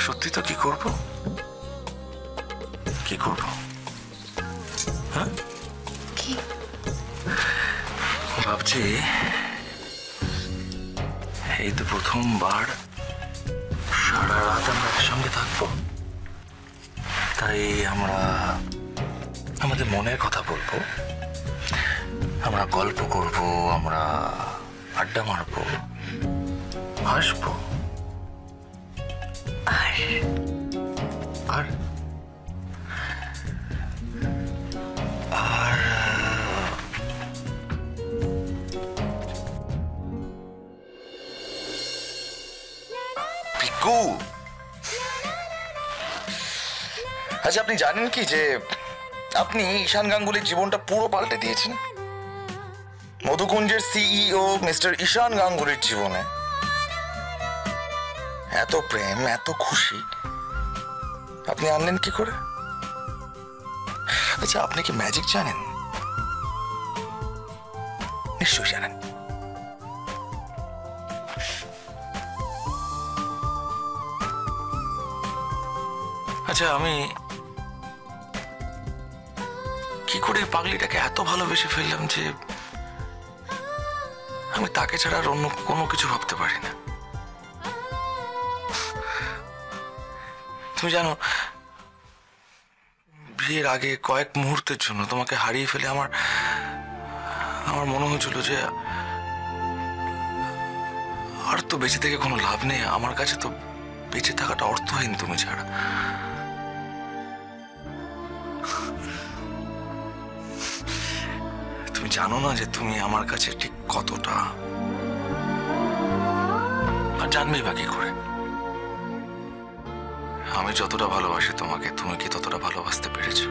সত্যি তো কি করব? কি করব? হ্যাঁ, কি ভাবছি এই তো প্রথমবার সারা রাত আমরা একসঙ্গে থাকবো, তাই আমরা আমাদের মনের কথা বলবো, আমরা গল্প করব, আমরা আড্ডা মারবো, হাসবো। আর আর আর পিকু, আচ্ছা আপনি জানেন কি যে আপনি ঈশান গাঙ্গুলির জীবনটা পুরো পাল্টে দিয়েছেন? মধুকুঞ্জের সিইও মিস্টার ঈশান গাঙ্গুলির জীবনে এত প্রেম, এত খুশি আপনি আনলেন কি করে? আচ্ছা আপনি কি ম্যাজিক জানেন? নিশ্চয়ই জানেন। আচ্ছা আমি কি করে পাগলিটাকে এত ভালোবেসে ফেললাম যে আমি তাকে ছাড়া আর অন্য কোনো কিছু ভাবতে পারি না। তুমি জানো, বিয়ের আগে কয়েক মুহূর্তের জন্য তোমাকে হারিয়ে ফেলে আমার মনে হয়েছিল যে আর তো বেঁচে থেকে কোনো লাভ নেই, আমার কাছে তো বেঁচে থাকাটা অর্থহীন তুমি ছাড়া। তুমি জানো না যে তুমি আমার কাছে ঠিক কতটা, আর জানবেই বা কি করে? আমি যতটা ভালোবাসি তোমাকে, তুমি কি ততটা ভালোবাসতে পেরেছো?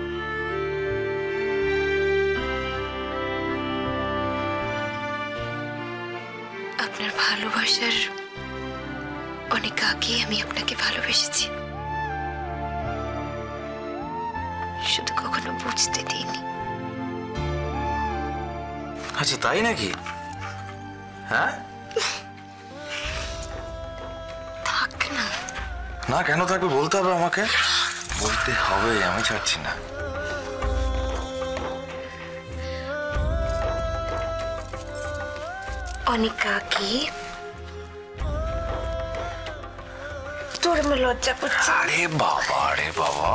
আপনার ভালোবাসার অনেক আগে আমি আপনাকে ভালোবেসেছি, শুধু কখনো বুঝতে দিইনি। আচ্ছা তাই নাকি? হ্যাঁ, থাক না। না কেন থাকবে? বলতে হবে আমাকে, বলতে হবে, আমি ছাড়ছি না। অনেক আগে তোর আমার লজ্জা করছে। আরে বাবা, আরে বাবা,